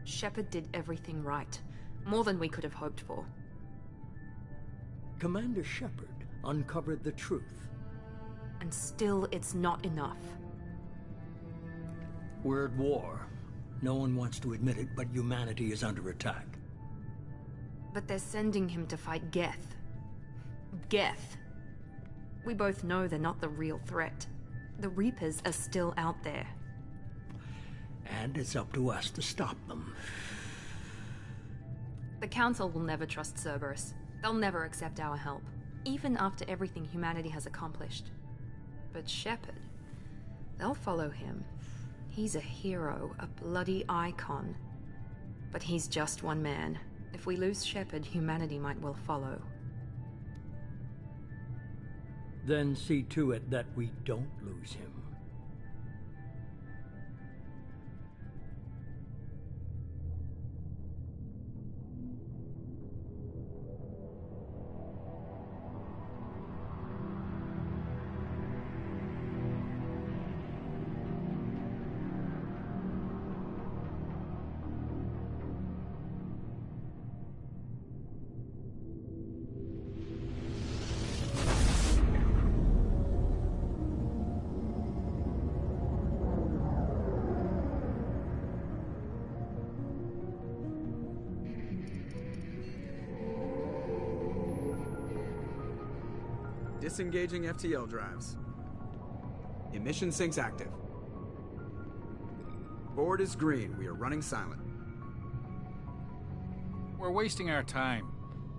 Shepard did everything right. More than we could have hoped for. Commander Shepard uncovered the truth. And still, it's not enough. We're at war. No one wants to admit it, but humanity is under attack. But they're sending him to fight Geth. Geth. We both know they're not the real threat. The Reapers are still out there. And it's up to us to stop them. The Council will never trust Cerberus. They'll never accept our help, even after everything humanity has accomplished. But Shepard, they'll follow him. He's a hero, a bloody icon. But he's just one man. If we lose Shepard, humanity might well follow. Then see to it that we don't lose him. Disengaging FTL drives. Emission sinks active. Board is green. We are running silent. We're wasting our time.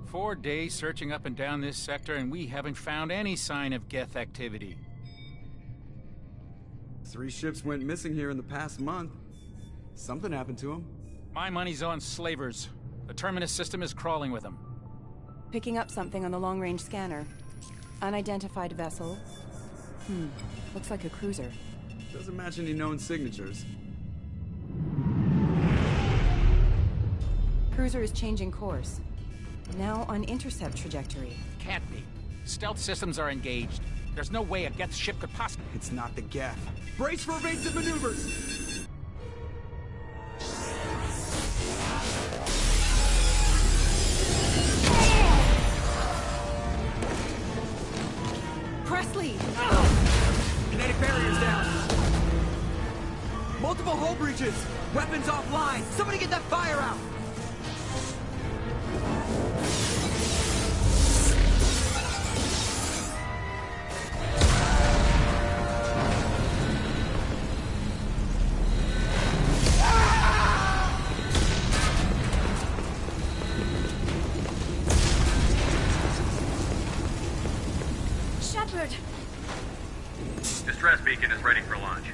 4 days searching up and down this sector, and we haven't found any sign of Geth activity. 3 ships went missing here in the past month. Something happened to them. My money's on slavers. The Terminus system is crawling with them. Picking up something on the long-range scanner. Unidentified vessel. Looks like a cruiser. Doesn't match any known signatures. Cruiser is changing course. Now on intercept trajectory. Can't be. Stealth systems are engaged. There's no way a Geth ship could possibly... It's not the Geth. Brace for evasive maneuvers! Presley! Kinetic barriers down. Multiple hull breaches. Weapons offline. Somebody get that fire out. Distress beacon is ready for launch.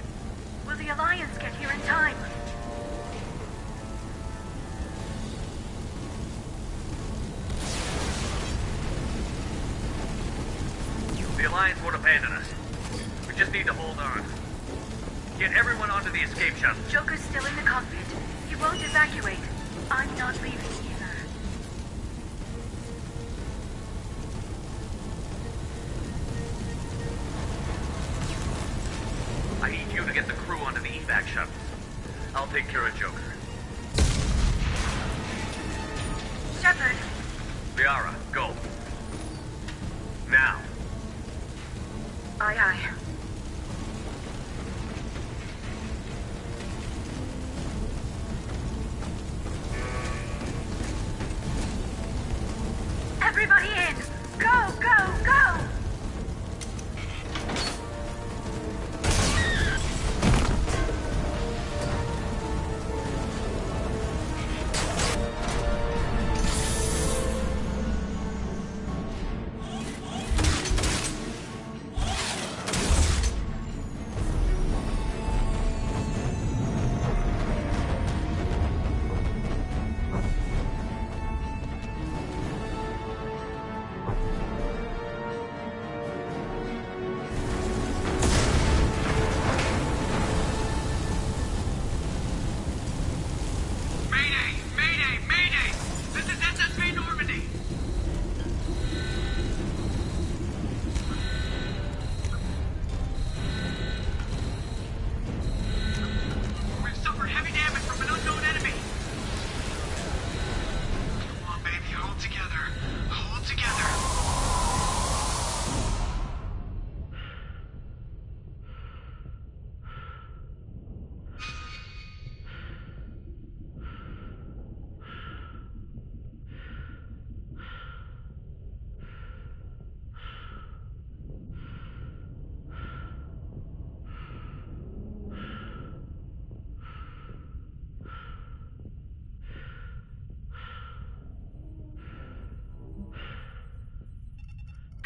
Will the Alliance get here in time? The Alliance won't abandon us. We just need to hold on. Get everyone onto the escape shuttle. Joker's still in the cockpit. He won't evacuate. I'm not leaving either. I need you to get the crew onto the evac shuttles. I'll take care of Joker. Shepard! Liara, go. Now. Aye, aye. Everybody in! Go, go, go!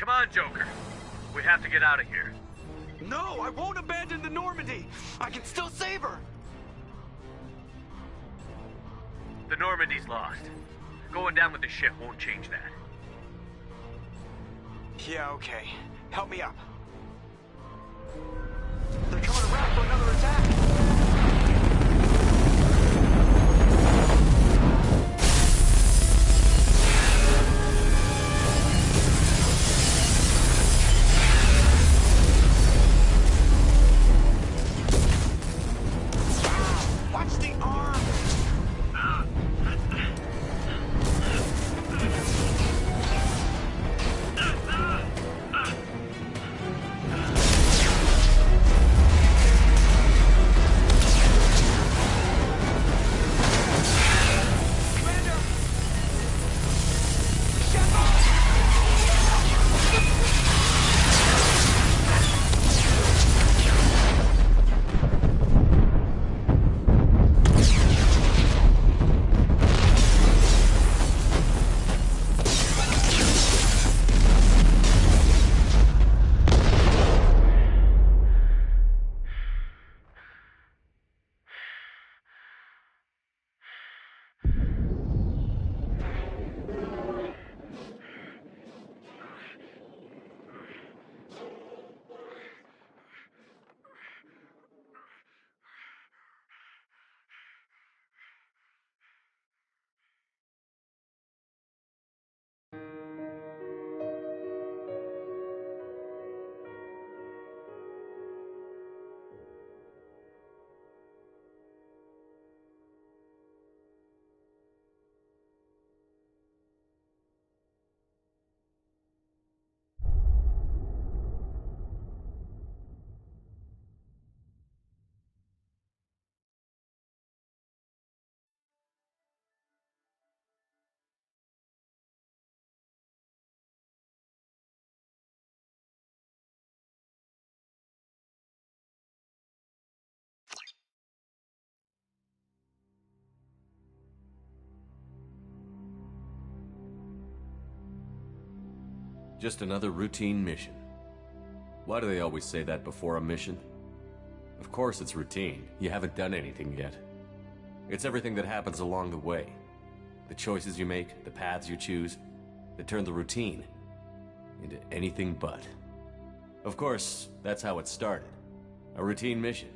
Come on, Joker. We have to get out of here. No, I won't abandon the Normandy. I can still save her. The Normandy's lost. Going down with the ship won't change that. Yeah, okay. Help me up. They're coming around for another attack. Watch the arm! Just another routine mission. Why do they always say that before a mission? Of course it's routine. You haven't done anything yet. It's everything that happens along the way. The choices you make, the paths you choose, that turn the routine into anything but. Of course, that's how it started. A routine mission,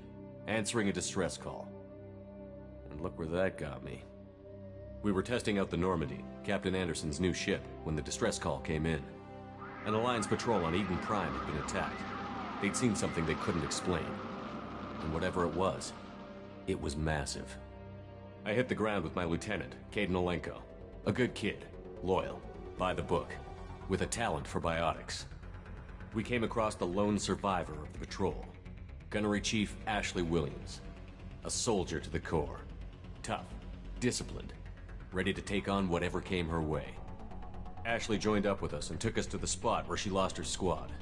answering a distress call. And look where that got me. We were testing out the Normandy, Captain Anderson's new ship, when the distress call came in. An Alliance patrol on Eden Prime had been attacked. They'd seen something they couldn't explain. And whatever it was massive. I hit the ground with my lieutenant, Kaidan Alenko. A good kid, loyal, by the book, with a talent for biotics. We came across the lone survivor of the patrol, Gunnery Chief Ashley Williams. A soldier to the core. Tough, disciplined, ready to take on whatever came her way. Ashley joined up with us and took us to the spot where she lost her squad.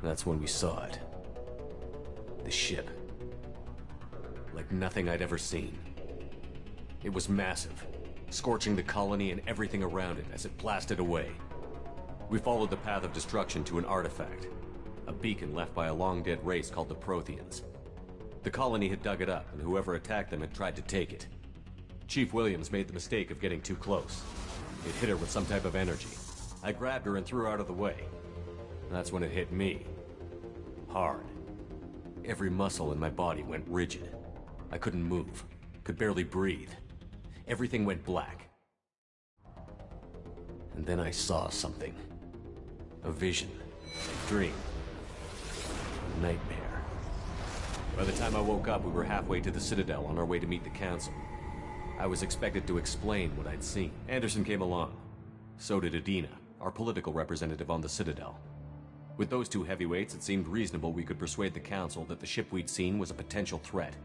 That's when we saw it. The ship. Like nothing I'd ever seen. It was massive, scorching the colony and everything around it as it blasted away. We followed the path of destruction to an artifact, a beacon left by a long-dead race called the Protheans. The colony had dug it up, and whoever attacked them had tried to take it. Chief Williams made the mistake of getting too close. It hit her with some type of energy. I grabbed her and threw her out of the way. That's when it hit me. Hard. Every muscle in my body went rigid. I couldn't move, could barely breathe. Everything went black. And then I saw something. A vision. A dream. A nightmare. By the time I woke up, we were halfway to the Citadel on our way to meet the Council. I was expected to explain what I'd seen. Anderson came along. So did Adina, our political representative on the Citadel. With those two heavyweights, it seemed reasonable we could persuade the Council that the ship we'd seen was a potential threat.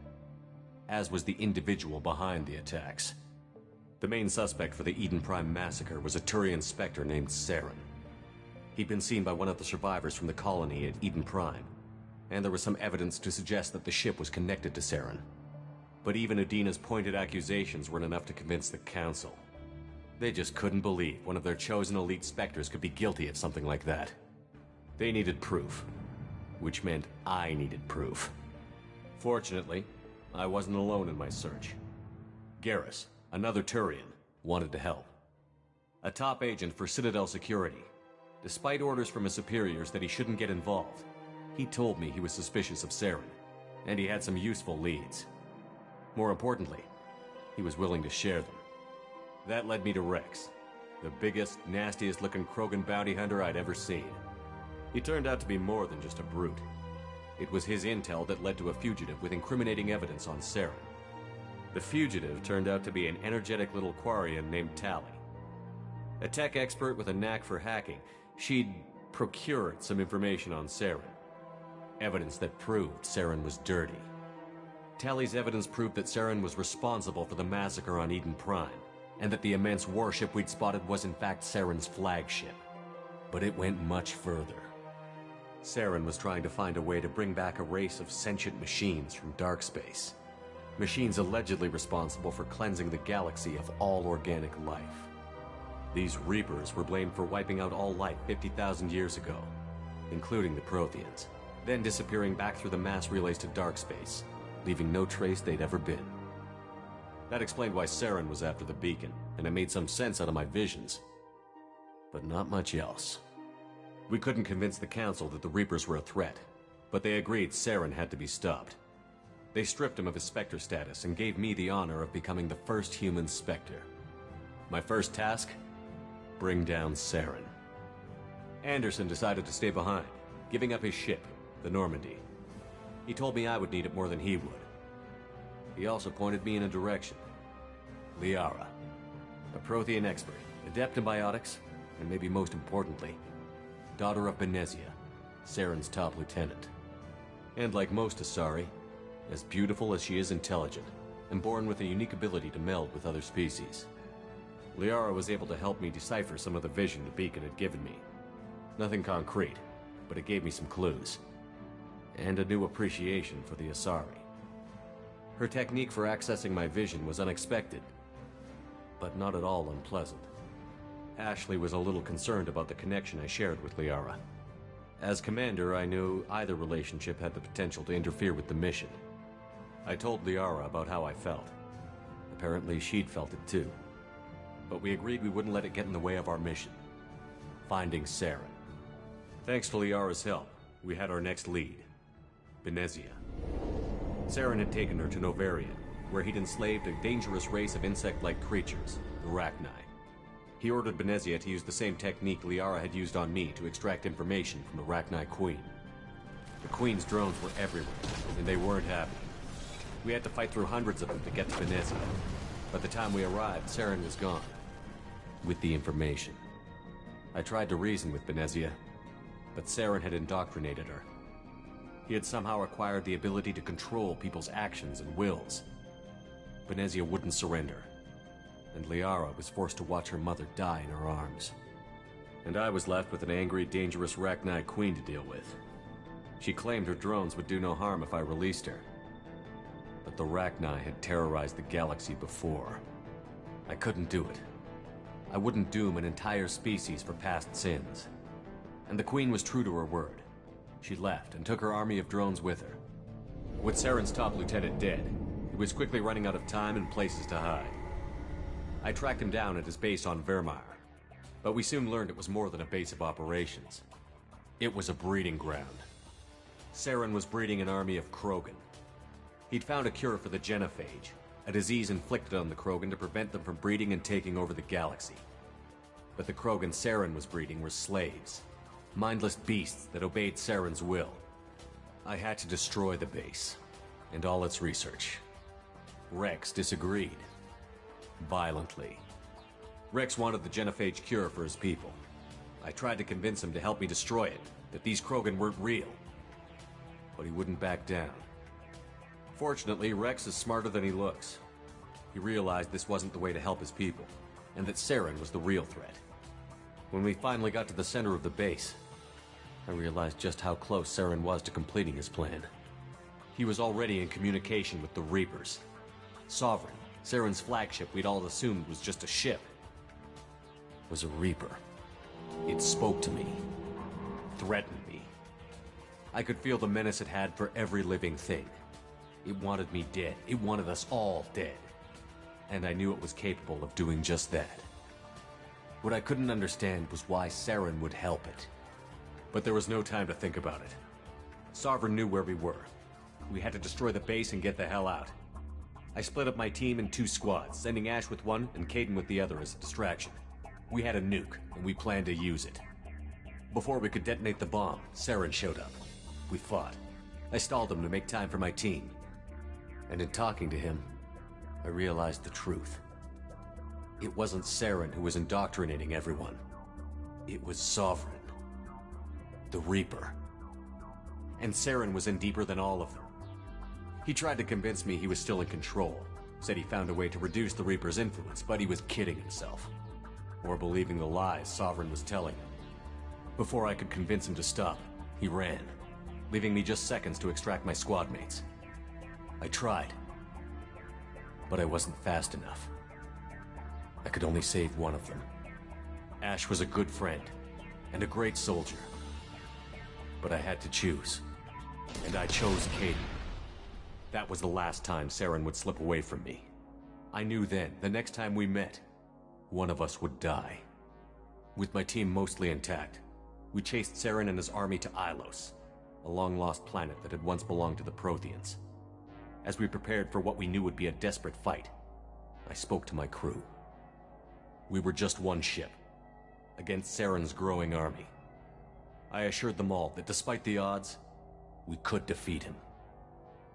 As was the individual behind the attacks. The main suspect for the Eden Prime massacre was a Turian Spectre named Saren. He'd been seen by one of the survivors from the colony at Eden Prime, and there was some evidence to suggest that the ship was connected to Saren. But even Adina's pointed accusations weren't enough to convince the Council. They just couldn't believe one of their chosen elite Spectres could be guilty of something like that. They needed proof, which meant I needed proof. Fortunately, I wasn't alone in my search. Garrus, another Turian, wanted to help. A top agent for Citadel Security. Despite orders from his superiors that he shouldn't get involved, he told me he was suspicious of Saren, and he had some useful leads. More importantly, he was willing to share them. That led me to Rex, the biggest, nastiest-looking Krogan bounty hunter I'd ever seen. He turned out to be more than just a brute. It was his intel that led to a fugitive with incriminating evidence on Saren. The fugitive turned out to be an energetic little Quarian named Tali. A tech expert with a knack for hacking, she'd procured some information on Saren. Evidence that proved Saren was dirty. Tali's evidence proved that Saren was responsible for the massacre on Eden Prime, and that the immense warship we'd spotted was in fact Saren's flagship. But it went much further. Saren was trying to find a way to bring back a race of sentient machines from dark space. Machines allegedly responsible for cleansing the galaxy of all organic life. These Reapers were blamed for wiping out all life 50,000 years ago, including the Protheans, then disappearing back through the mass relays to dark space, leaving no trace they'd ever been. That explained why Saren was after the beacon, and it made some sense out of my visions. But not much else. We couldn't convince the Council that the Reapers were a threat, but they agreed Saren had to be stopped. They stripped him of his Spectre status and gave me the honor of becoming the first human Spectre. My first task? Bring down Saren. Anderson decided to stay behind, giving up his ship, the Normandy. He told me I would need it more than he would. He also pointed me in a direction. Liara, a Prothean expert, adept in biotics, and maybe most importantly, daughter of Benezia, Saren's top lieutenant. And like most Asari, as beautiful as she is intelligent, and born with a unique ability to meld with other species. Liara was able to help me decipher some of the vision the beacon had given me. Nothing concrete, but it gave me some clues. And a new appreciation for the Asari. Her technique for accessing my vision was unexpected, but not at all unpleasant. Ashley was a little concerned about the connection I shared with Liara. As commander, I knew either relationship had the potential to interfere with the mission. I told Liara about how I felt. Apparently she'd felt it too. But we agreed we wouldn't let it get in the way of our mission. Finding Saren. Thanks to Liara's help, we had our next lead. Benezia. Saren had taken her to Novarian, where he'd enslaved a dangerous race of insect-like creatures, the Rachni. He ordered Benezia to use the same technique Liara had used on me to extract information from the Rachni Queen. The Queen's drones were everywhere, and they weren't happy. We had to fight through hundreds of them to get to Benezia. By the time we arrived, Saren was gone. With the information. I tried to reason with Benezia, but Saren had indoctrinated her. He had somehow acquired the ability to control people's actions and wills. Benezia wouldn't surrender, and Liara was forced to watch her mother die in her arms. And I was left with an angry, dangerous Rachni Queen to deal with. She claimed her drones would do no harm if I released her. But the Rachni had terrorized the galaxy before. I couldn't do it. I wouldn't doom an entire species for past sins. And the Queen was true to her word. She left and took her army of drones with her. With Saren's top lieutenant dead, he was quickly running out of time and places to hide. I tracked him down at his base on Vermeer, but we soon learned it was more than a base of operations. It was a breeding ground. Saren was breeding an army of Krogan. He'd found a cure for the genophage, a disease inflicted on the Krogan to prevent them from breeding and taking over the galaxy. But the Krogan Saren was breeding were slaves, mindless beasts that obeyed Saren's will. I had to destroy the base, and all its research. Rex disagreed. Violently. Rex wanted the genophage cure for his people. I tried to convince him to help me destroy it, that these Krogan weren't real. But he wouldn't back down. Fortunately, Rex is smarter than he looks. He realized this wasn't the way to help his people, and that Saren was the real threat. When we finally got to the center of the base, I realized just how close Saren was to completing his plan. He was already in communication with the Reapers. Sovereign, Saren's flagship we'd all assumed was just a ship. was a Reaper. It spoke to me, threatened me. I could feel the menace it had for every living thing. It wanted me dead. It wanted us all dead. And I knew it was capable of doing just that. What I couldn't understand was why Saren would help it. But there was no time to think about it. Sovereign knew where we were. We had to destroy the base and get the hell out. I split up my team in 2 squads, sending Ash with one and Kaidan with the other as a distraction. We had a nuke, and we planned to use it. Before we could detonate the bomb, Saren showed up. We fought. I stalled him to make time for my team. And in talking to him, I realized the truth. It wasn't Saren who was indoctrinating everyone. It was Sovereign. The Reaper. And Saren was in deeper than all of them. He tried to convince me he was still in control. Said he found a way to reduce the Reaper's influence, but he was kidding himself. Or believing the lies Sovereign was telling him. Before I could convince him to stop, he ran, leaving me just seconds to extract my squad mates. I tried, but I wasn't fast enough. I could only save one of them. Ash was a good friend, and a great soldier. But I had to choose, and I chose Kaidan. That was the last time Saren would slip away from me. I knew then, the next time we met, one of us would die. With my team mostly intact, we chased Saren and his army to Ilos, a long-lost planet that had once belonged to the Protheans. As we prepared for what we knew would be a desperate fight, I spoke to my crew. We were just one ship, against Saren's growing army. I assured them all that despite the odds, we could defeat him.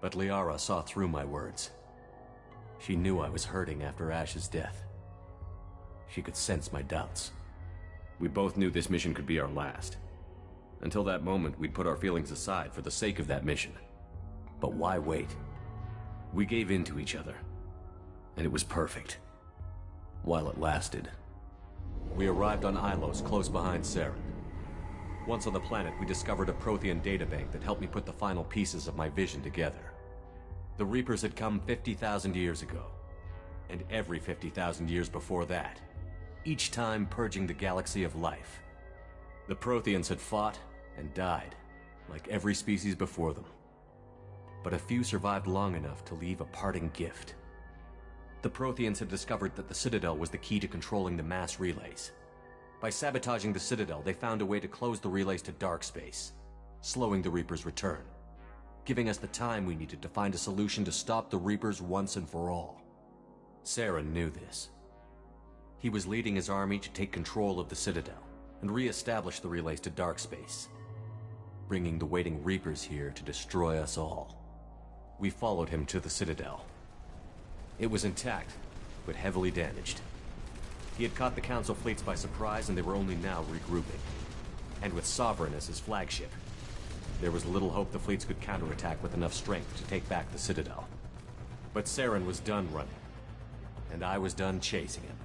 But Liara saw through my words. She knew I was hurting after Ash's death. She could sense my doubts. We both knew this mission could be our last. Until that moment, we'd put our feelings aside for the sake of that mission. But why wait? We gave in to each other, and it was perfect. While it lasted. We arrived on Ilos, close behind Saren. Once on the planet, we discovered a Prothean databank that helped me put the final pieces of my vision together. The Reapers had come 50,000 years ago, and every 50,000 years before that, each time purging the galaxy of life. The Protheans had fought and died, like every species before them. But a few survived long enough to leave a parting gift. The Protheans had discovered that the Citadel was the key to controlling the mass relays. By sabotaging the Citadel, they found a way to close the relays to dark space, slowing the Reapers' return, giving us the time we needed to find a solution to stop the Reapers once and for all. Saren knew this. He was leading his army to take control of the Citadel and re-establish the relays to dark space, bringing the waiting Reapers here to destroy us all. We followed him to the Citadel. It was intact, but heavily damaged. He had caught the Council fleets by surprise, and they were only now regrouping. And with Sovereign as his flagship, there was little hope the fleets could counterattack with enough strength to take back the Citadel. But Saren was done running, and I was done chasing him.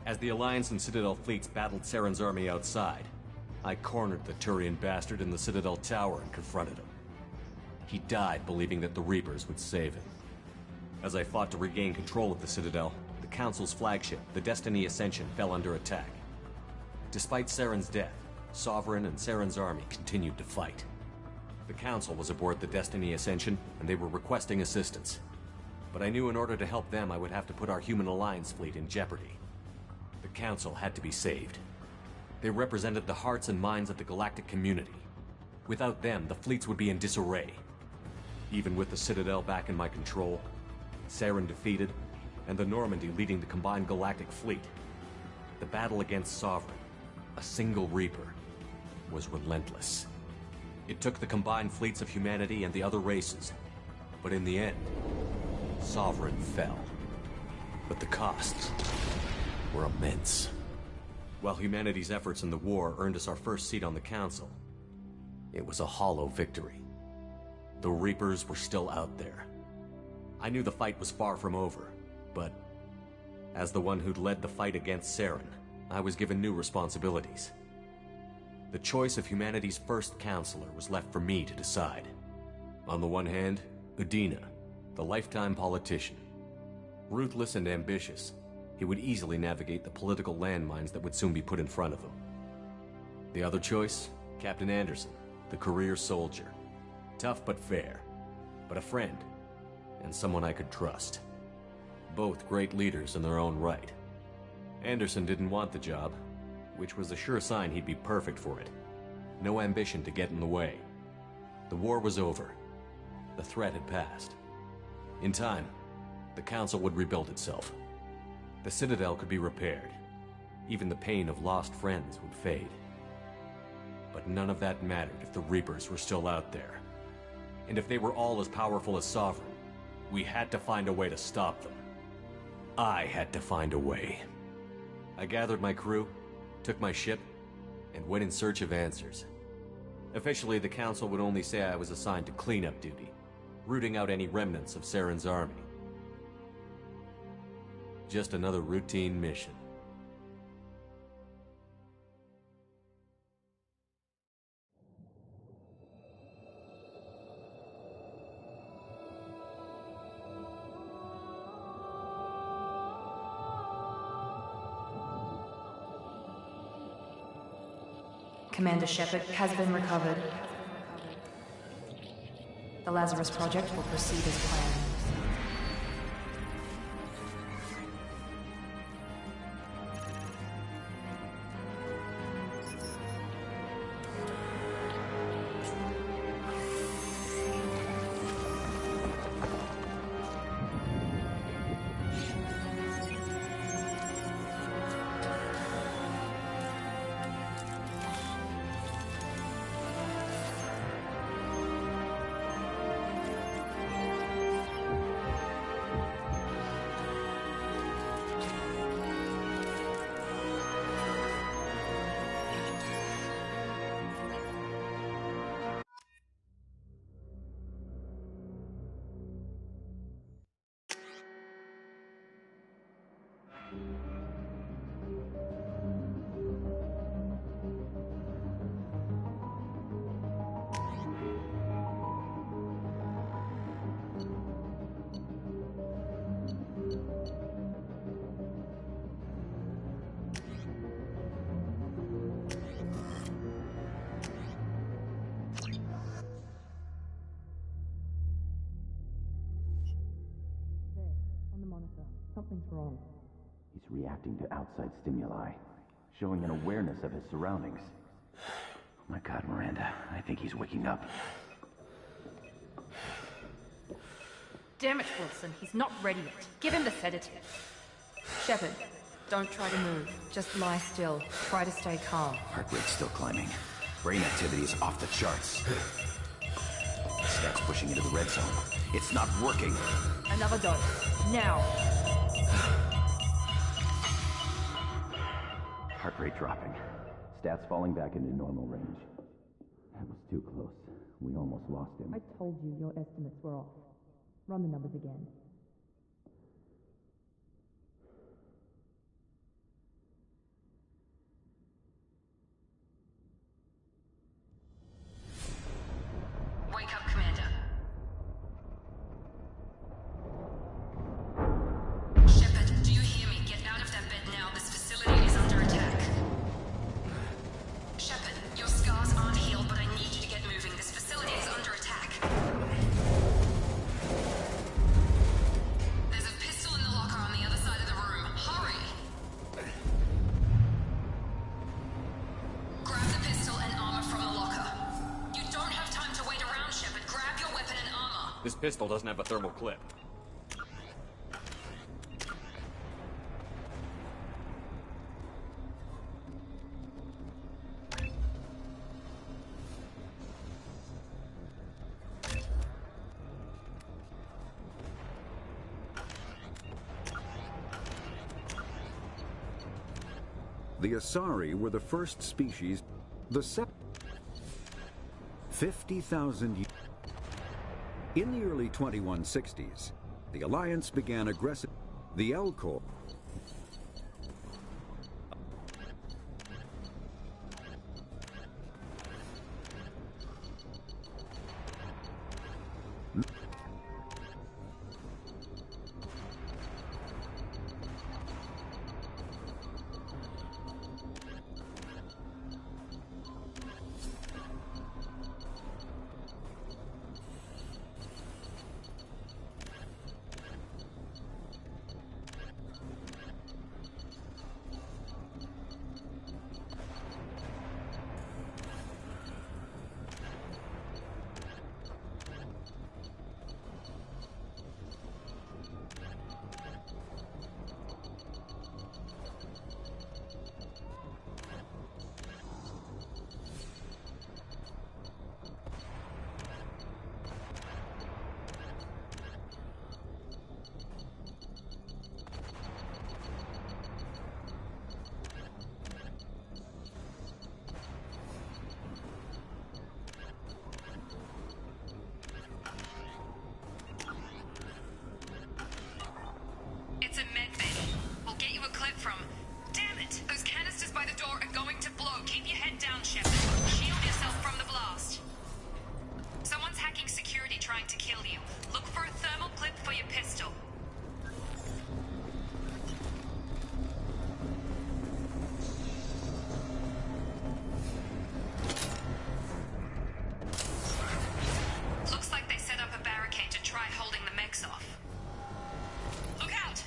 As the Alliance and Citadel fleets battled Saren's army outside, I cornered the Turian bastard in the Citadel tower and confronted him. He died believing that the Reapers would save him. As I fought to regain control of the Citadel, the Council's flagship, the Destiny Ascension, fell under attack. Despite Saren's death, Sovereign and Saren's army continued to fight. The Council was aboard the Destiny Ascension, and they were requesting assistance. But I knew in order to help them, I would have to put our Human Alliance fleet in jeopardy. The Council had to be saved. They represented the hearts and minds of the galactic community. Without them, the fleets would be in disarray. Even with the Citadel back in my control, Saren defeated, and the Normandy leading the combined galactic fleet, the battle against Sovereign, a single Reaper, was relentless. It took the combined fleets of humanity and the other races, but in the end, Sovereign fell. But the costs were immense. While humanity's efforts in the war earned us our first seat on the Council, it was a hollow victory. The Reapers were still out there. I knew the fight was far from over, but as the one who'd led the fight against Saren, I was given new responsibilities. The choice of humanity's first counselor was left for me to decide. On the one hand, Udina, the lifetime politician. Ruthless and ambitious, he would easily navigate the political landmines that would soon be put in front of him. The other choice? Captain Anderson, the career soldier. Tough but fair, but a friend, and someone I could trust. Both great leaders in their own right. Anderson didn't want the job, which was a sure sign he'd be perfect for it. No ambition to get in the way. The war was over. The threat had passed. In time, the Council would rebuild itself. The Citadel could be repaired. Even the pain of lost friends would fade. But none of that mattered if the Reapers were still out there. And if they were all as powerful as Sovereign, we had to find a way to stop them. I had to find a way. I gathered my crew, took my ship, and went in search of answers. Officially, the Council would only say I was assigned to cleanup duty, rooting out any remnants of Saren's army. Just another routine mission. Commander Shepard has been recovered. The Lazarus Project will proceed as planned. Something's wrong. He's reacting to outside stimuli, showing an awareness of his surroundings. Oh my God, Miranda, I think he's waking up. Damn it, Wilson, he's not ready yet. Give him the sedative. Shepard, don't try to move. Just lie still. Try to stay calm. Heart rate's still climbing. Brain activity is off the charts. Stats pushing into the red zone. It's not working. Another dose. Now. Heart rate dropping. Stats falling back into normal range. That was too close. We almost lost him. I told you your estimates were off. Run the numbers again. Wake up, Commander. Shepard, do you hear me? Get out of that bed now. This facility is under attack. Shepard, your scars aren't healed, but I need you to get moving. This facility is under attack. There's a pistol in the locker on the other side of the room. Hurry! Grab the pistol and armor from the locker. You don't have time to wait around, Shepard. Grab your weapon and armor. This pistol doesn't have a thermal clip. The Asari were the first species. The 50,000 years. In the early 2160s, the Alliance began aggressive. The Elcor. down, Shepard. Shield yourself from the blast. Someone's hacking security trying to kill you. Look for a thermal clip for your pistol. Looks like they set up a barricade to try holding the mechs off. Look out!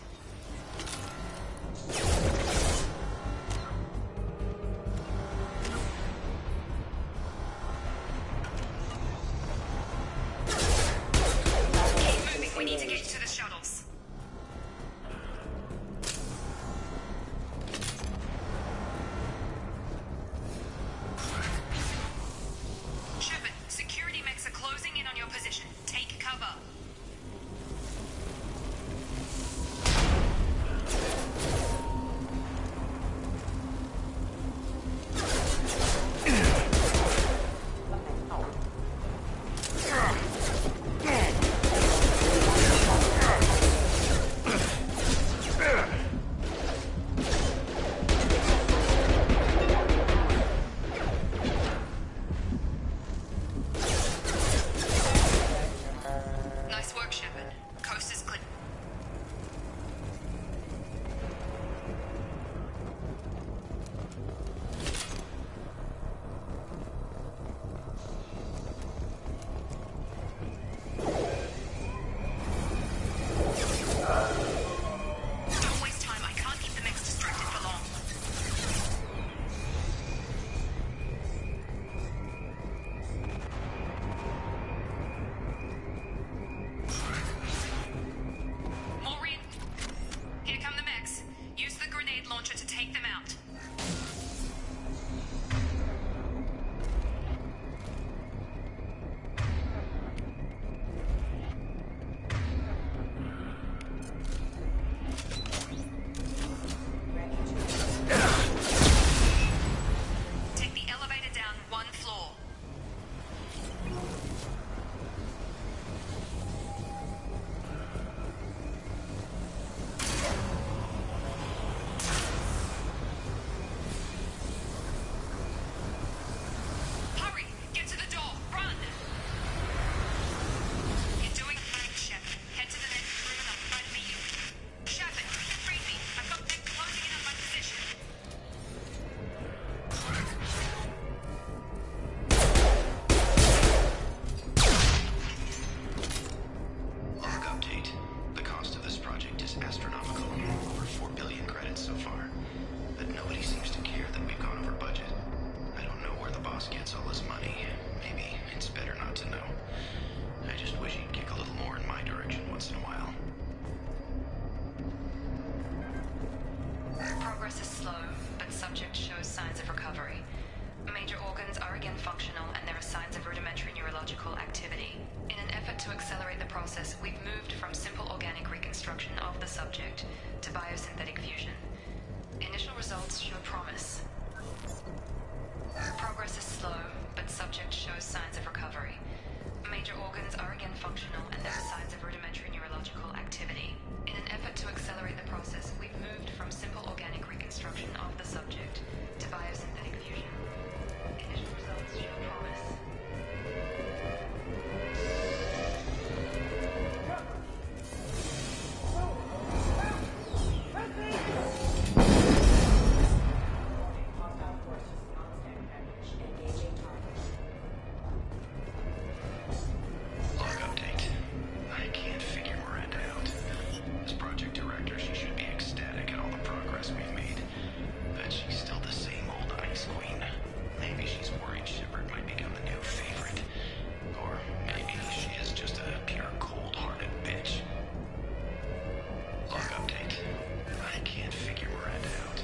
Keep moving, we need to get to the shuttles. Shepard, security mechs are closing in on your position. Take cover. Nice work, Shepard. Coast is clear. Don't waste time. I can't keep the mechs distracted for long. Maureen, here come the mechs. Use the grenade launcher to take them out. Take the elevator down one floor. Hurry! Get to the door! Run! You're doing great, Shepard. Head to the next room and I'll try to meet you. Shepard, read me. I've got them closing in on my position. Log update. The cost of this project is astronomical. Over 4 billion credits so far. But nobody seems to care that we've gone over budget. I don't know where the boss gets all his money. Maybe it's better not to know. I just wish he'd kick a little more in my direction once in a while. Progress is slow, but subject shows signs of recovery. Major organs are again functional, and there are signs of rudimentary neurological activity. In an effort to accelerate the process, we've moved from simple organic reconstruction of the subject to biosynthetic fusion. Initial results show promise. Progress is slow, but subject shows signs of recovery. Major organs are again functional, and there are signs of rudimentary neurological activity. In an effort to accelerate the process, we've moved from simple organic reconstruction of the subject to biosynthetic fusion. Initial results show promise. Log update. I can't figure Miranda out. As project director, she should be ecstatic at all the progress we've made. But she's still the same old ice queen. Maybe she's worried Shepard might become the new favorite. Or maybe she is just a pure cold-hearted bitch. Log update. I can't figure Miranda out.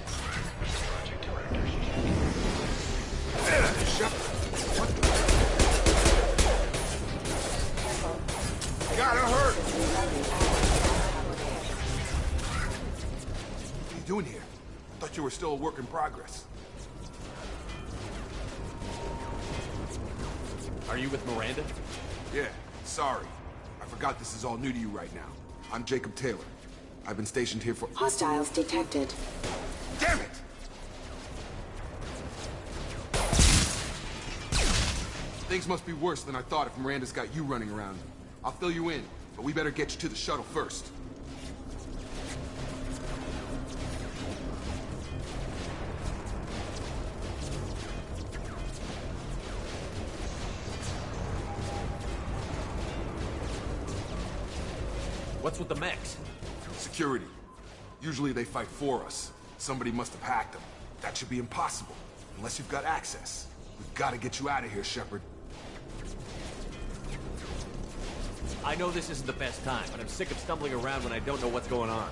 As project director, she should be... Shepard! What the... Gotta hurt! What are you doing here? Thought you were still a work in progress. Are you with Miranda? Yeah, sorry. I forgot this is all new to you right now. I'm Jacob Taylor. I've been stationed here for... Hostiles detected. Damn it! Things must be worse than I thought if Miranda's got you running around. I'll fill you in, but we better get you to the shuttle first. What's with the mechs? Security. Usually they fight for us. Somebody must have hacked them. That should be impossible, unless you've got access. We've got to get you out of here, Shepard. I know this isn't the best time, but I'm sick of stumbling around when I don't know what's going on.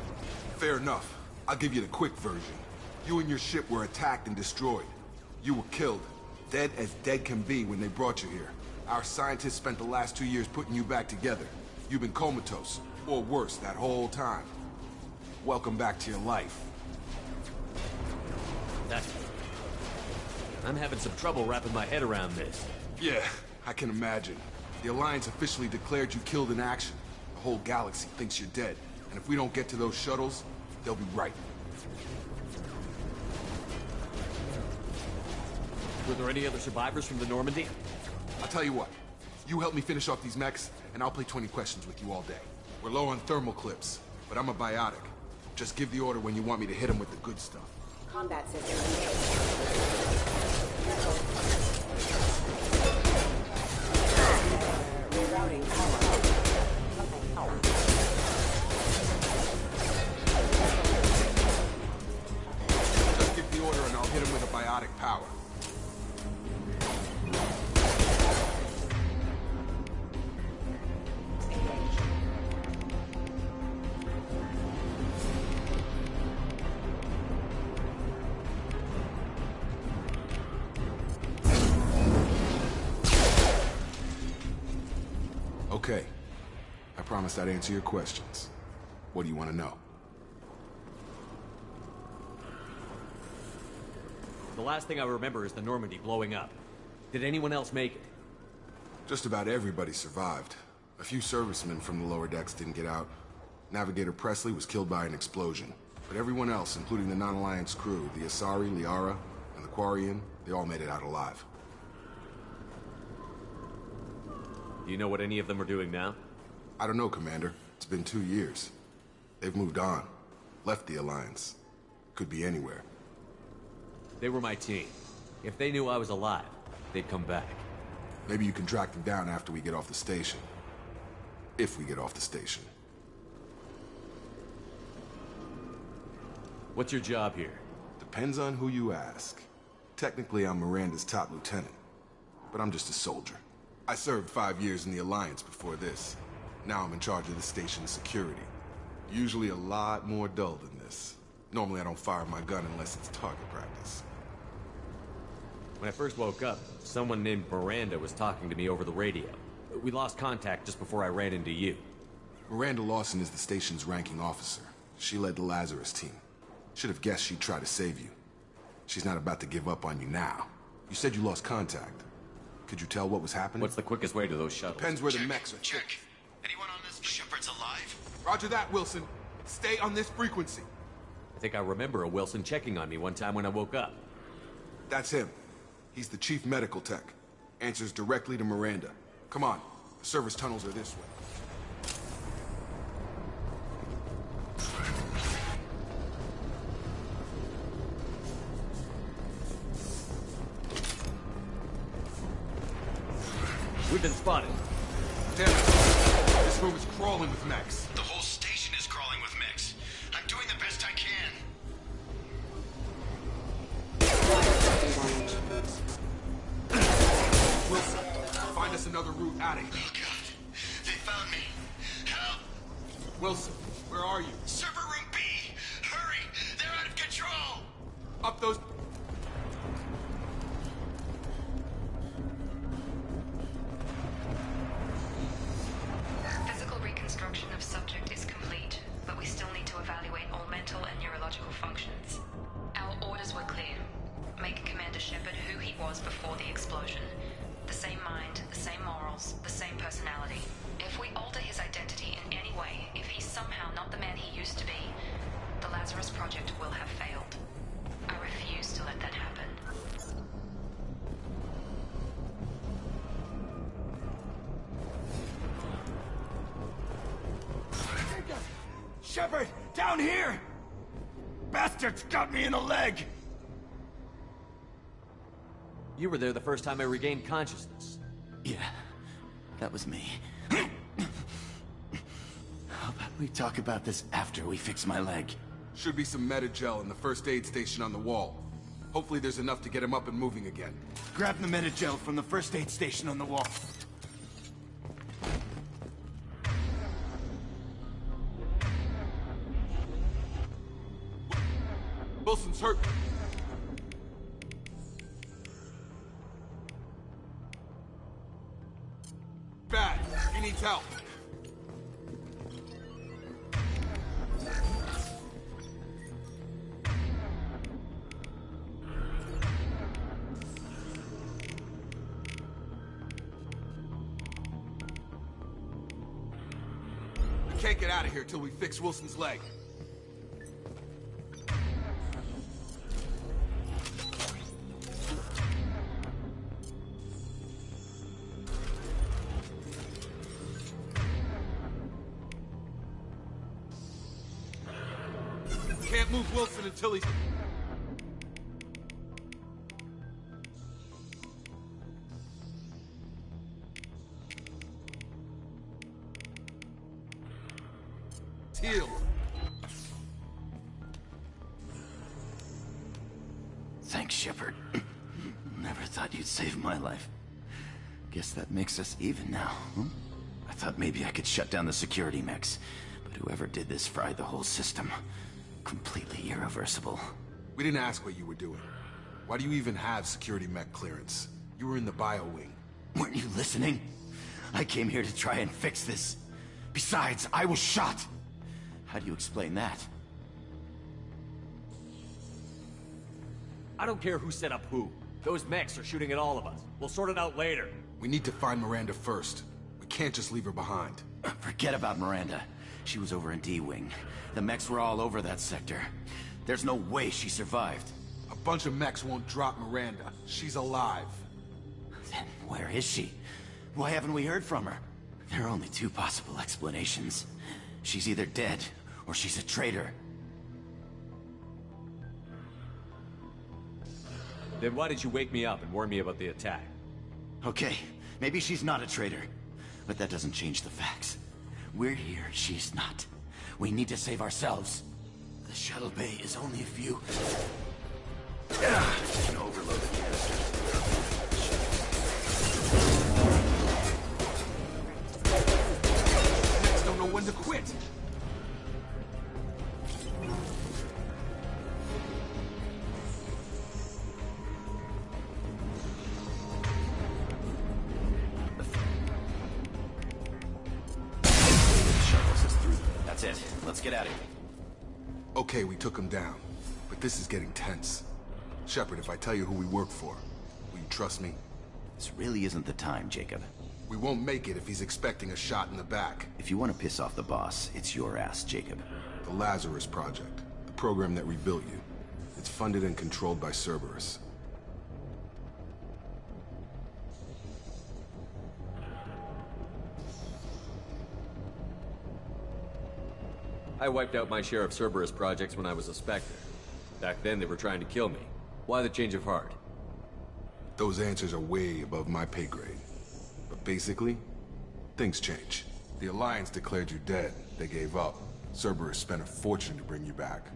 Fair enough. I'll give you the quick version. You and your ship were attacked and destroyed. You were killed. Dead as dead can be when they brought you here. Our scientists spent the last 2 years putting you back together. You've been comatose, or worse, that whole time. Welcome back to your life. I'm having some trouble wrapping my head around this. Yeah, I can imagine. The Alliance officially declared you killed in action. The whole galaxy thinks you're dead. And if we don't get to those shuttles, they'll be right. Were there any other survivors from the Normandy? I'll tell you what. You help me finish off these mechs, and I'll play 20 questions with you all day. We're low on thermal clips, but I'm a biotic. Just give the order when you want me to hit them with the good stuff. Combat system. Rerouting power. Just give the order and I'll hit him with a biotic power. Okay. I promised I'd answer your questions. What do you want to know? The last thing I remember is the Normandy blowing up. Did anyone else make it? Just about everybody survived. A few servicemen from the lower decks didn't get out. Navigator Presley was killed by an explosion. But everyone else, including the non-Alliance crew, the Asari, Liara, and the Quarian, they all made it out alive. Do you know what any of them are doing now? I don't know, Commander. It's been 2 years. They've moved on. Left the Alliance. Could be anywhere. They were my team. If they knew I was alive, they'd come back. Maybe you can track them down after we get off the station. If we get off the station. What's your job here? Depends on who you ask. Technically, I'm Miranda's top lieutenant. But I'm just a soldier. I served 5 years in the Alliance before this. Now I'm in charge of the station's security. Usually a lot more dull than this. Normally I don't fire my gun unless it's target practice. When I first woke up, someone named Miranda was talking to me over the radio. We lost contact just before I ran into you. Miranda Lawson is the station's ranking officer. She led the Lazarus team. Should have guessed she'd try to save you. She's not about to give up on you now. You said you lost contact. Could you tell what was happening? What's the quickest way to those shuttles? Depends where the mechs are. Check. Anyone on this? Shepard's alive? Roger that, Wilson. Stay on this frequency. I think I remember a Wilson checking on me one time when I woke up. That's him. He's the chief medical tech. Answers directly to Miranda. Come on. The service tunnels are this way. We've been spotted. Damn it. This room is crawling with mechs. The whole station is crawling with mechs. I'm doing the best I can. Wilson, find us another route out of here. Oh, God. They found me. Help! Wilson, where are you? Server room B! Hurry! They're out of control! Up those... Physical reconstruction of subject is complete, but we still need to evaluate all mental and neurological functions. Our orders were clear. Make Commander Shepard who he was before the explosion. The same mind, the same morals, the same personality. If we alter his identity in any way, if he's somehow not the man he used to be, the Lazarus Project will have failed. I refuse to let that happen. Shepard! Down here! Bastards got me in the leg! You were there the first time I regained consciousness. Yeah, that was me. How about we talk about this after we fix my leg? Should be some Medi-gel in the first aid station on the wall. Hopefully there's enough to get him up and moving again. Grab the Medi-gel from the first aid station on the wall. Wilson's hurt. Bad. He needs help. We can't get out of here till we fix Wilson's leg. Can't move Wilson until he's... healed. Thanks, Shepard. Never thought you'd save my life. Guess that makes us even now, huh? I thought maybe I could shut down the security mechs, but whoever did this fried the whole system. Completely irreversible. We didn't ask what you were doing. Why do you even have security mech clearance? You were in the bio wing. Weren't you listening? I came here to try and fix this. Besides, I was shot. How do you explain that? I don't care who set up who. Those mechs are shooting at all of us. We'll sort it out later. We need to find Miranda first. We can't just leave her behind. Forget about Miranda. She was over in D-Wing. The mechs were all over that sector. There's no way she survived. A bunch of mechs won't drop Miranda. She's alive. Then where is she? Why haven't we heard from her? There are only two possible explanations. She's either dead, or she's a traitor. Then why did you wake me up and warn me about the attack? Okay, maybe she's not a traitor. But that doesn't change the facts. We're here, she's not. We need to save ourselves. The shuttle bay is only a few... An overloaded canister. Mechs don't know when to quit. That's it. Let's get out of here. Okay, we took him down. But this is getting tense. Shepard, if I tell you who we work for, will you trust me? This really isn't the time, Jacob. We won't make it if he's expecting a shot in the back. If you want to piss off the boss, it's your ass, Jacob. The Lazarus Project. The program that rebuilt you. It's funded and controlled by Cerberus. I wiped out my share of Cerberus projects when I was a Spectre. Back then, they were trying to kill me. Why the change of heart? Those answers are way above my pay grade. But basically, things change. The Alliance declared you dead. They gave up. Cerberus spent a fortune to bring you back.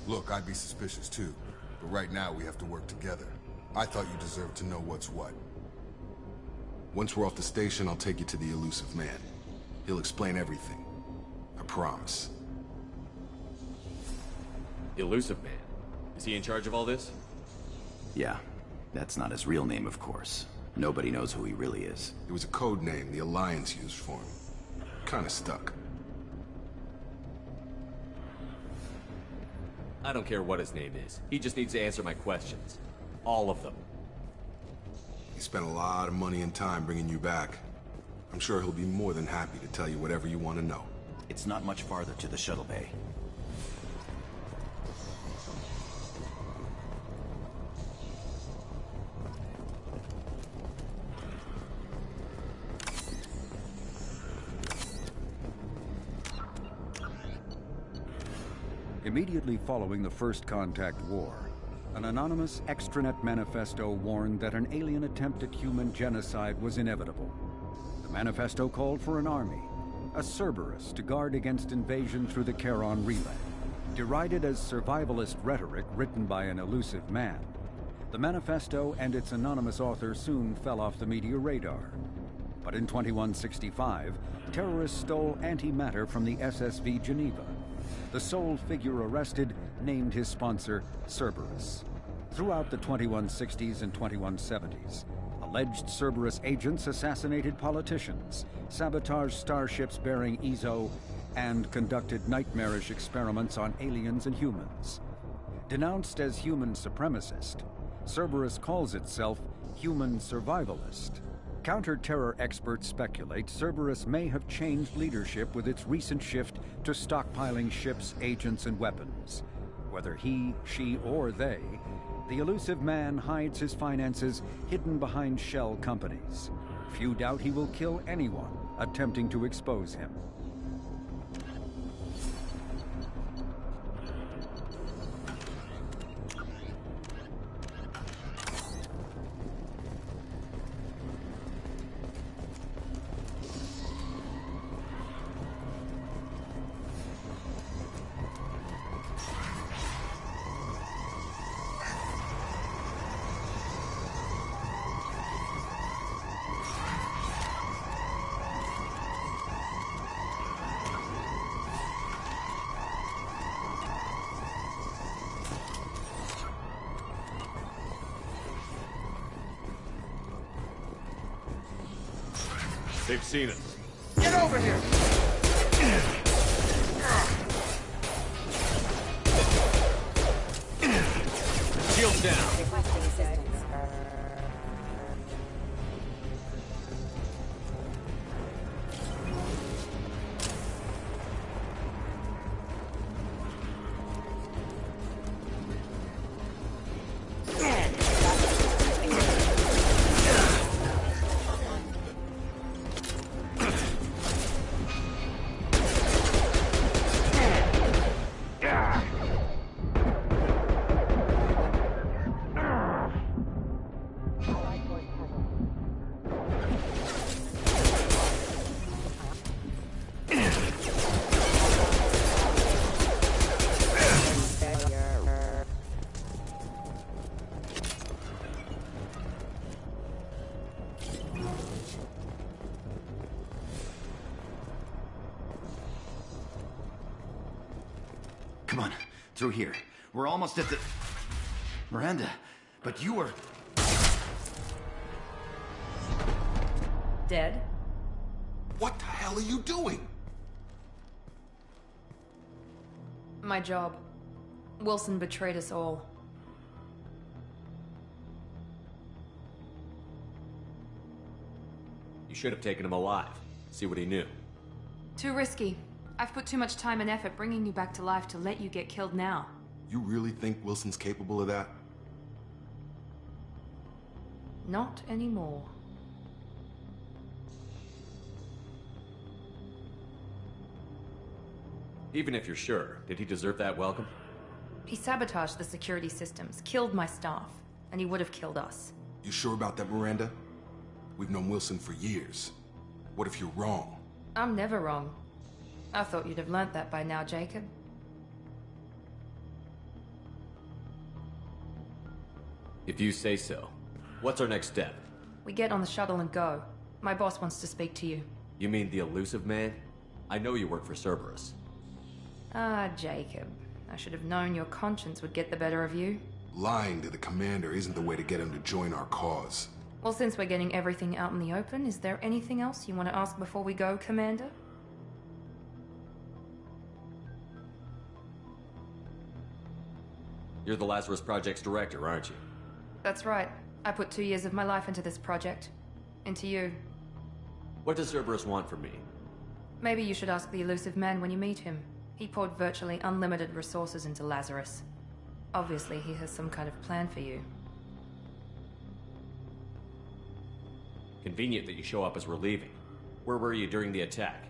Look, I'd be suspicious too. But right now, we have to work together. I thought you deserved to know what's what. Once we're off the station, I'll take you to the Elusive Man. He'll explain everything. I promise. Elusive Man? Is he in charge of all this? Yeah. That's not his real name, of course. Nobody knows who he really is. It was a code name the Alliance used for him. Kinda stuck. I don't care what his name is. He just needs to answer my questions. All of them. He spent a lot of money and time bringing you back. I'm sure he'll be more than happy to tell you whatever you want to know. It's not much farther to the shuttle bay. Immediately following the First Contact War, an anonymous extranet manifesto warned that an alien attempt at human genocide was inevitable. The manifesto called for an army, a Cerberus, to guard against invasion through the Charon Relay. Derided as survivalist rhetoric written by an elusive man, the manifesto and its anonymous author soon fell off the media radar. But in 2165, terrorists stole antimatter from the SSV Geneva. The sole figure arrested named his sponsor Cerberus. Throughout the 2160s and 2170s, alleged Cerberus agents assassinated politicians, sabotaged starships bearing Ezo, and conducted nightmarish experiments on aliens and humans. Denounced as human supremacist, Cerberus calls itself human survivalist. Counter-terror experts speculate Cerberus may have changed leadership with its recent shift to stockpiling ships, agents, and weapons. Whether he, she, or they, the elusive man hides his finances hidden behind shell companies. Few doubt he will kill anyone attempting to expose him. They've seen us. Get over here! Shields down. Requesting assistance. Come on, through here. We're almost at the... Miranda, but you were... Dead? What the hell are you doing? My job. Wilson betrayed us all. You should have taken him alive. See what he knew. Too risky. I've put too much time and effort bringing you back to life to let you get killed now. You really think Wilson's capable of that? Not anymore. Even if you're sure, did he deserve that welcome? He sabotaged the security systems, killed my staff, and he would have killed us. You sure about that, Miranda? We've known Wilson for years. What if you're wrong? I'm never wrong. I thought you'd have learnt that by now, Jacob. If you say so. What's our next step? We get on the shuttle and go. My boss wants to speak to you. You mean the elusive man? I know you work for Cerberus. Ah, Jacob. I should have known your conscience would get the better of you. Lying to the commander isn't the way to get him to join our cause. Well, since we're getting everything out in the open, is there anything else you want to ask before we go, Commander? You're the Lazarus Project's director, aren't you? That's right. I put 2 years of my life into this project. Into you. What does Cerberus want from me? Maybe you should ask the elusive man when you meet him. He poured virtually unlimited resources into Lazarus. Obviously, he has some kind of plan for you. Convenient that you show up as we're leaving. Where were you during the attack?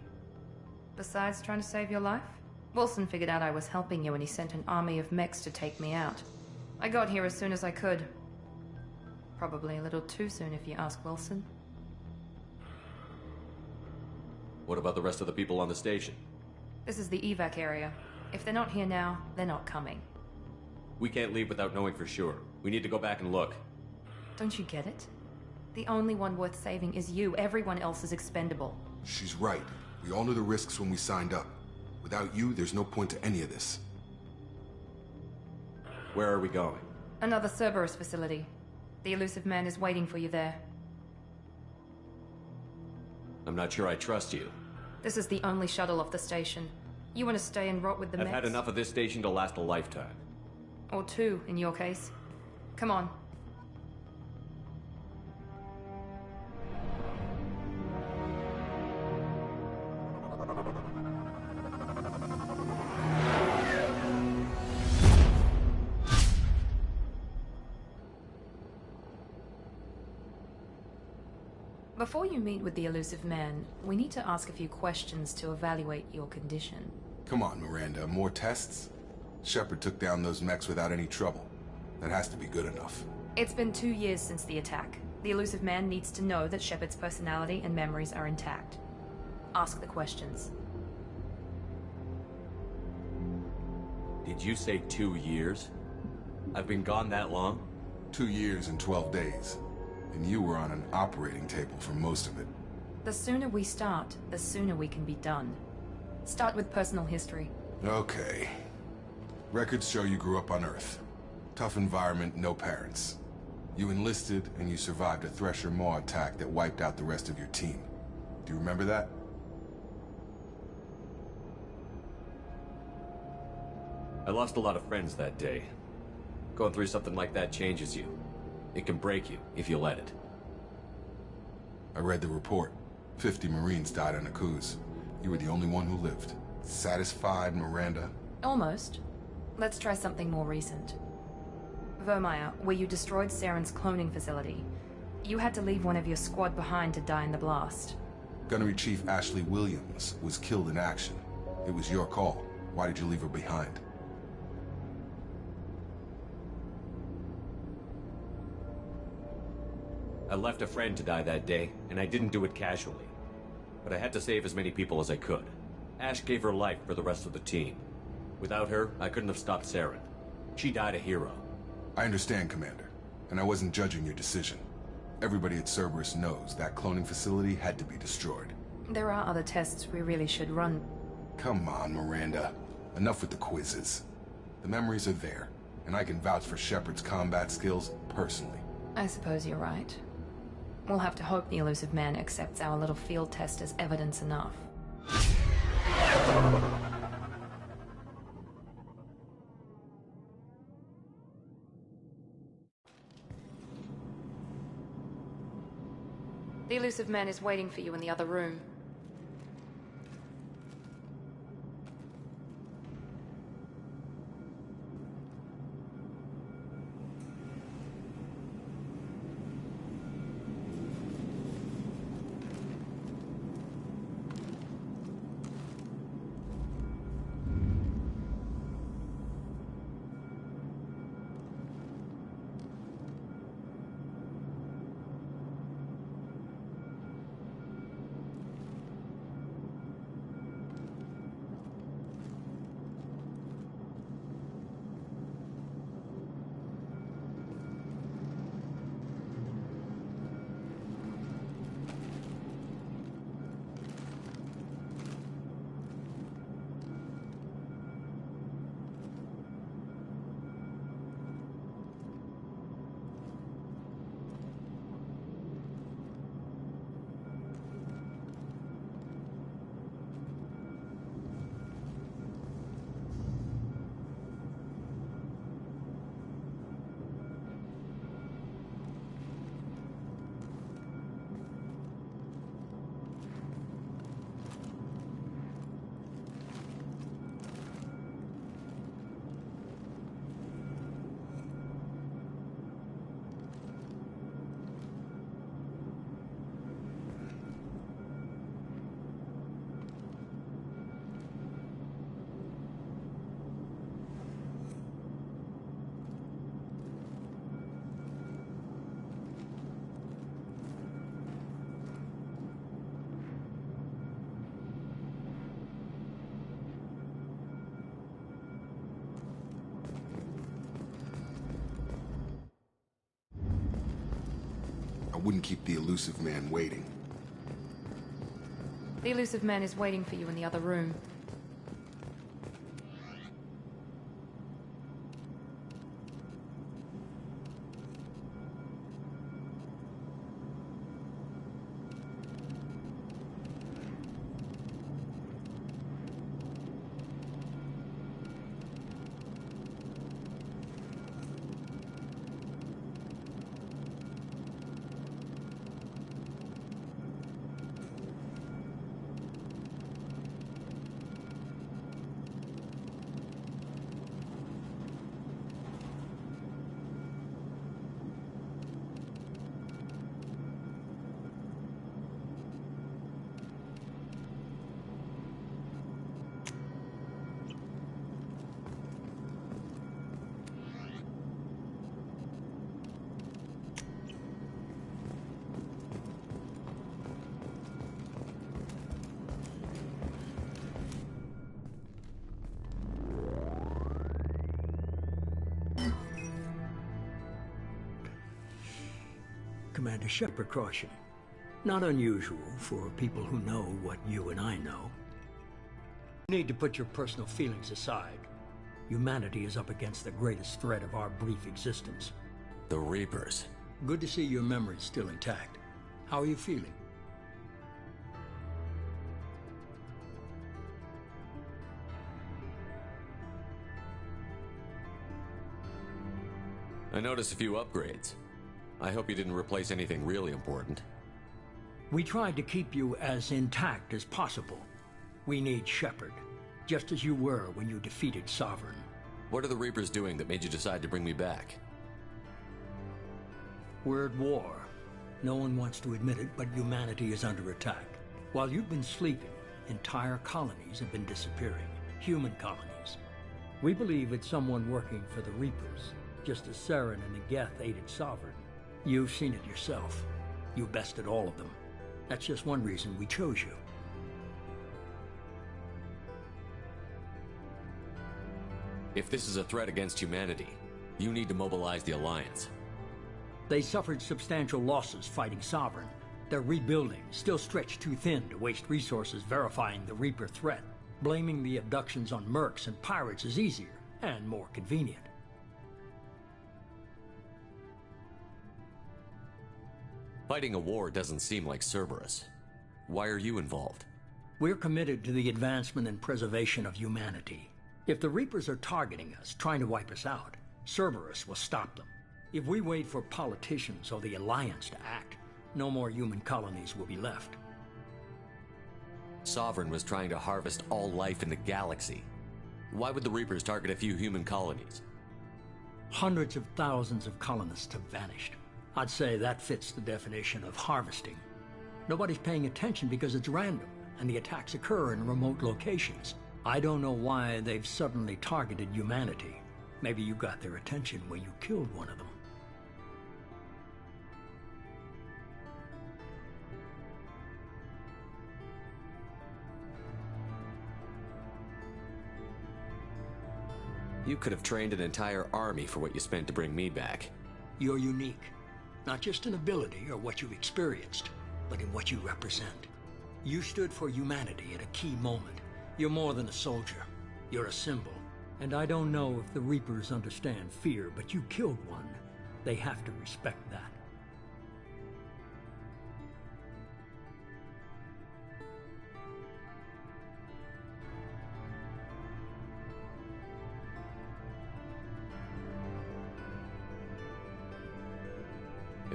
Besides trying to save your life? Wilson figured out I was helping you and he sent an army of mechs to take me out. I got here as soon as I could. Probably a little too soon if you ask Wilson. What about the rest of the people on the station? This is the evac area. If they're not here now, they're not coming. We can't leave without knowing for sure. We need to go back and look. Don't you get it? The only one worth saving is you. Everyone else is expendable. She's right. We all knew the risks when we signed up. Without you, there's no point to any of this. Where are we going? Another Cerberus facility. The Elusive Man is waiting for you there. I'm not sure I trust you. This is the only shuttle off the station. You want to stay and rot with the I've mechs? had enough of this station to last a lifetime. Or two, in your case. Come on. Before you meet with the Elusive Man, we need to ask a few questions to evaluate your condition. Come on, Miranda. More tests? Shepard took down those mechs without any trouble. That has to be good enough. It's been 2 years since the attack. The Elusive Man needs to know that Shepard's personality and memories are intact. Ask the questions. Did you say 2 years? I've been gone that long? 2 years and 12 days. And you were on an operating table for most of it. The sooner we start, the sooner we can be done. Start with personal history. Okay. Records show you grew up on Earth. Tough environment, no parents. You enlisted, and you survived a Thresher Maw attack that wiped out the rest of your team. Do you remember that? I lost a lot of friends that day. Going through something like that changes you. It can break you, if you let it. I read the report. 50 Marines died on Akuz. You were the only one who lived. Satisfied, Miranda? Almost. Let's try something more recent. Vermeer, where you destroyed Saren's cloning facility. You had to leave one of your squad behind to die in the blast. Gunnery Chief Ashley Williams was killed in action. It was your call. Why did you leave her behind? I left a friend to die that day, and I didn't do it casually. But I had to save as many people as I could. Ash gave her life for the rest of the team. Without her, I couldn't have stopped Saren. She died a hero. I understand, Commander. And I wasn't judging your decision. Everybody at Cerberus knows that cloning facility had to be destroyed. There are other tests we really should run. Come on, Miranda. Enough with the quizzes. The memories are there, and I can vouch for Shepard's combat skills personally. I suppose you're right. We'll have to hope the Elusive Man accepts our little field test as evidence enough. The Elusive Man is waiting for you in the other room. wouldn't keep the elusive man waiting. The elusive man is waiting for you in the other room. Commander Shepard caution. Not unusual for people who know what you and I know. You need to put your personal feelings aside. Humanity is up against the greatest threat of our brief existence. The Reapers. Good to see your memory's still intact. How are you feeling? I noticed a few upgrades. I hope you didn't replace anything really important. We tried to keep you as intact as possible. We need Shepard, just as you were when you defeated Sovereign. What are the Reapers doing that made you decide to bring me back? We're at war. No one wants to admit it, but humanity is under attack. While you've been sleeping, entire colonies have been disappearing. Human colonies. We believe it's someone working for the Reapers, just as Saren and Geth aided Sovereign. You've seen it yourself. You bested all of them. That's just one reason we chose you. If this is a threat against humanity, you need to mobilize the Alliance. They suffered substantial losses fighting Sovereign. They're rebuilding, still stretched too thin to waste resources verifying the Reaper threat. Blaming the abductions on mercs and pirates is easier and more convenient. Fighting a war doesn't seem like Cerberus. Why are you involved? We're committed to the advancement and preservation of humanity. If the Reapers are targeting us, trying to wipe us out, Cerberus will stop them. If we wait for politicians or the Alliance to act, no more human colonies will be left. Sovereign was trying to harvest all life in the galaxy. Why would the Reapers target a few human colonies? Hundreds of thousands of colonists have vanished. I'd say that fits the definition of harvesting. Nobody's paying attention because it's random, and the attacks occur in remote locations. I don't know why they've suddenly targeted humanity. Maybe you got their attention when you killed one of them. You could have trained an entire army for what you spent to bring me back. You're unique. Not just in ability or what you've experienced, but in what you represent. You stood for humanity at a key moment. You're more than a soldier. You're a symbol. And I don't know if the Reapers understand fear, but you killed one. They have to respect that.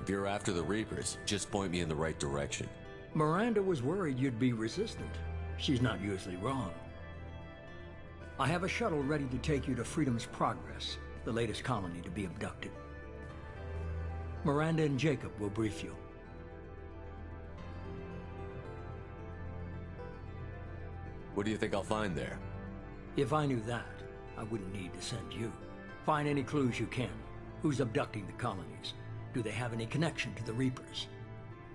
If you're after the Reapers, just point me in the right direction. Miranda was worried you'd be resistant. She's not usually wrong. I have a shuttle ready to take you to Freedom's Progress, the latest colony to be abducted. Miranda and Jacob will brief you. What do you think I'll find there? If I knew that, I wouldn't need to send you. Find any clues you can. Who's abducting the colonies? Do they have any connection to the Reapers?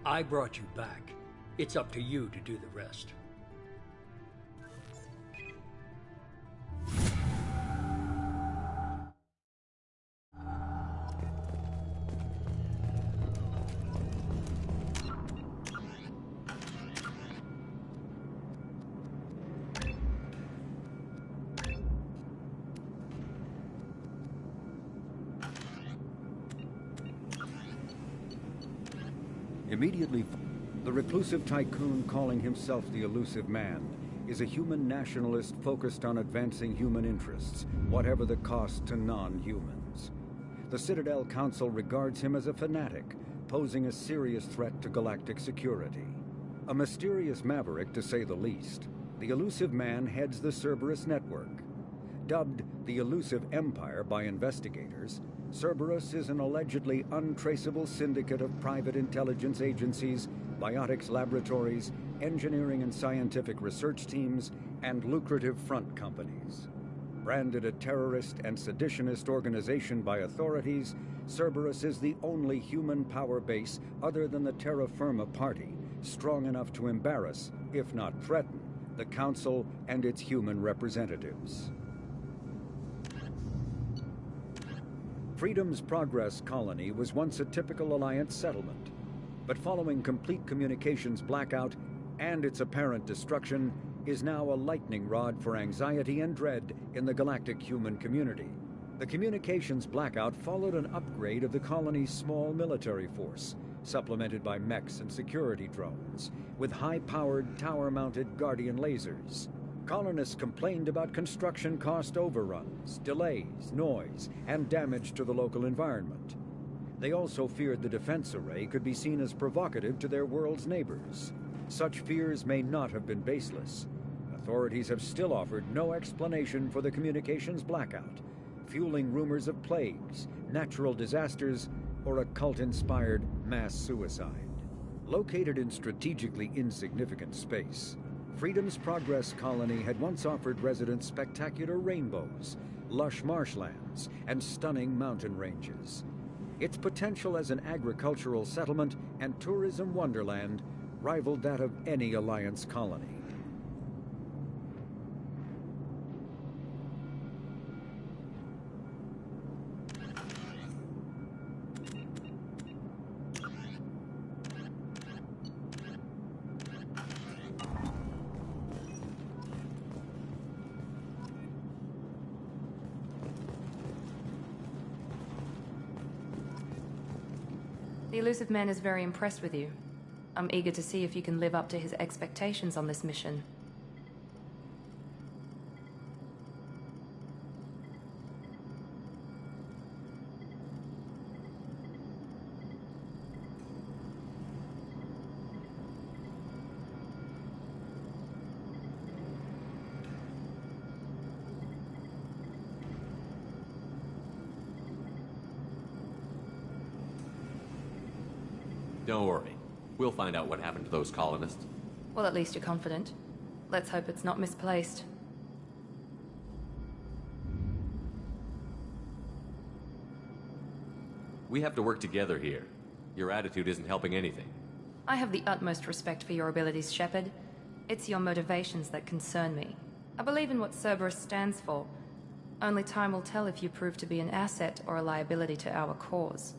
I brought you back. It's up to you to do the rest. Immediately, the reclusive tycoon calling himself the Elusive Man is a human nationalist focused on advancing human interests, whatever the cost to non-humans. The Citadel Council regards him as a fanatic, posing a serious threat to galactic security. A mysterious maverick, to say the least, the Elusive Man heads the Cerberus network. Dubbed the Elusive Empire by investigators, Cerberus is an allegedly untraceable syndicate of private intelligence agencies, biotics laboratories, engineering and scientific research teams, and lucrative front companies. Branded a terrorist and seditionist organization by authorities, Cerberus is the only human power base other than the Terra Firma Party strong enough to embarrass, if not threaten, the Council and its human representatives. Freedom's Progress colony was once a typical Alliance settlement, but following complete communications blackout and its apparent destruction, is now a lightning rod for anxiety and dread in the galactic human community. The communications blackout followed an upgrade of the colony's small military force, supplemented by mechs and security drones, with high-powered, tower-mounted Guardian lasers. Colonists complained about construction cost overruns, delays, noise, and damage to the local environment. They also feared the defense array could be seen as provocative to their world's neighbors. Such fears may not have been baseless. Authorities have still offered no explanation for the communications blackout, fueling rumors of plagues, natural disasters, or a cult-inspired mass suicide. Located in strategically insignificant space, Freedom's Progress colony had once offered residents spectacular rainbows, lush marshlands, and stunning mountain ranges. Its potential as an agricultural settlement and tourism wonderland rivaled that of any Alliance colony. The Elusive Man is very impressed with you. I'm eager to see if you can live up to his expectations on this mission. Don't worry. We'll find out what happened to those colonists. Well, at least you're confident. Let's hope it's not misplaced. We have to work together here. Your attitude isn't helping anything. I have the utmost respect for your abilities, Shepard. It's your motivations that concern me. I believe in what Cerberus stands for. Only time will tell if you prove to be an asset or a liability to our cause.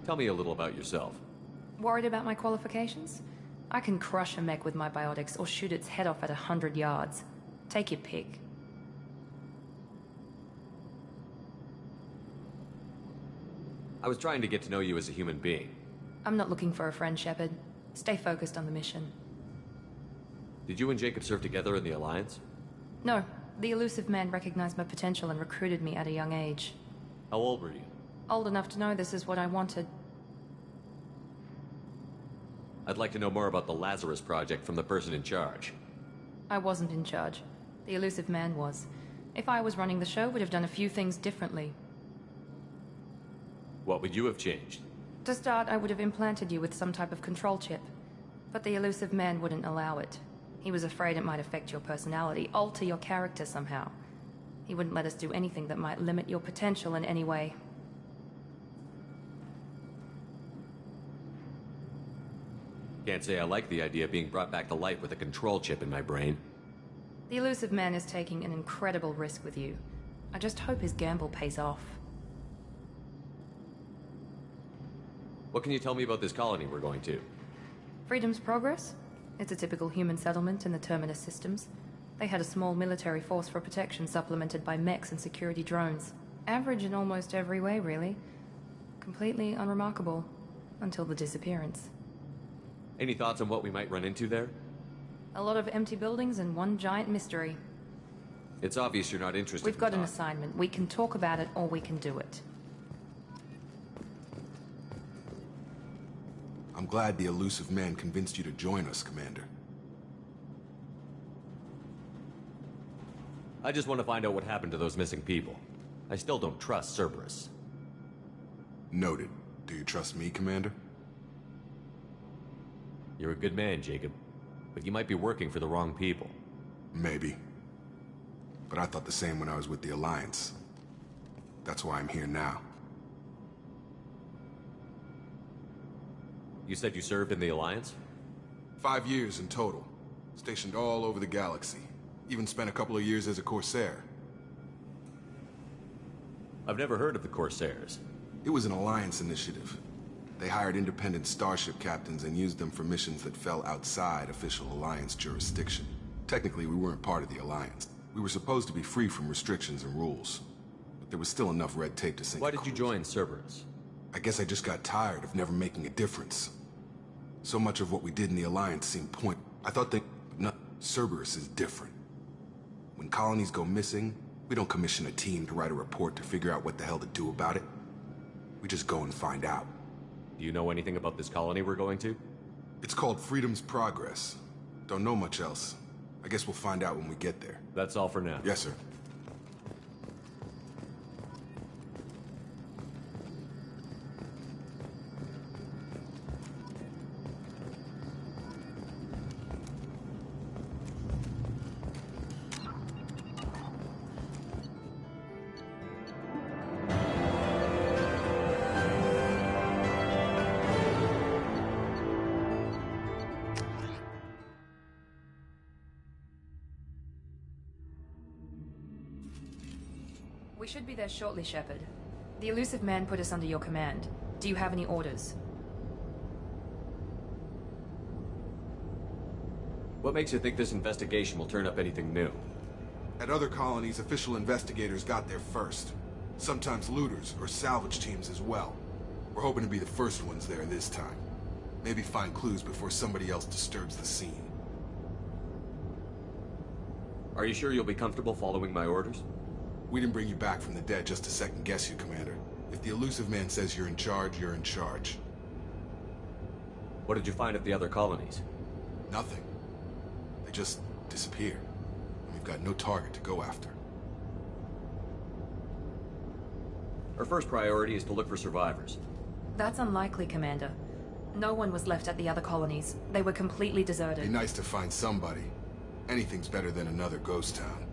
Tell me a little about yourself. Worried about my qualifications? I can crush a mech with my biotics or shoot its head off at 100 yards. Take your pick. I was trying to get to know you as a human being. I'm not looking for a friend, Shepard. Stay focused on the mission. Did you and Jacob serve together in the Alliance? No. The Elusive Man recognized my potential and recruited me at a young age. How old were you? Old enough to know this is what I wanted. I'd like to know more about the Lazarus Project from the person in charge. I wasn't in charge. The Elusive Man was. If I was running the show, we'd have done a few things differently. What would you have changed? To start, I would have implanted you with some type of control chip. But the Elusive Man wouldn't allow it. He was afraid it might affect your personality, alter your character somehow. He wouldn't let us do anything that might limit your potential in any way. Can't say I like the idea of being brought back to life with a control chip in my brain. The Elusive Man is taking an incredible risk with you. I just hope his gamble pays off. What can you tell me about this colony we're going to? Freedom's Progress? It's a typical human settlement in the Terminus systems. They had a small military force for protection supplemented by mechs and security drones. Average in almost every way, really. Completely unremarkable. Until the disappearance. Any thoughts on what we might run into there? A lot of empty buildings and one giant mystery. It's obvious you're not interested. We've got an assignment. We can talk about it, or we can do it. I'm glad the elusive man convinced you to join us, Commander. I just want to find out what happened to those missing people. I still don't trust Cerberus. Noted. Do you trust me, Commander? You're a good man, Jacob. But you might be working for the wrong people. Maybe. But I thought the same when I was with the Alliance. That's why I'm here now. You said you served in the Alliance? 5 years in total. Stationed all over the galaxy. Even spent a couple of years as a Corsair. I've never heard of the Corsairs. It was an Alliance initiative. They hired independent starship captains and used them for missions that fell outside official Alliance jurisdiction. Technically, we weren't part of the Alliance. We were supposed to be free from restrictions and rules. But there was still enough red tape to sink. Why did you join Cerberus? I guess I just got tired of never making a difference. So much of what we did in the Alliance seemed point. I thought that... No, Cerberus is different. When colonies go missing, we don't commission a team to write a report to figure out what the hell to do about it. We just go and find out. Do you know anything about this colony we're going to? It's called Freedom's Progress. Don't know much else. I guess we'll find out when we get there. That's all for now. Yes, sir. We should be there shortly, Shepard. The elusive man put us under your command. Do you have any orders? What makes you think this investigation will turn up anything new? At other colonies, official investigators got there first. Sometimes looters or salvage teams as well. We're hoping to be the first ones there this time. Maybe find clues before somebody else disturbs the scene. Are you sure you'll be comfortable following my orders? We didn't bring you back from the dead just to second guess you, Commander. If the elusive man says you're in charge, you're in charge. What did you find at the other colonies? Nothing. They just disappear. We've got no target to go after. Our first priority is to look for survivors. That's unlikely, Commander. No one was left at the other colonies. They were completely deserted. Be nice to find somebody. Anything's better than another ghost town.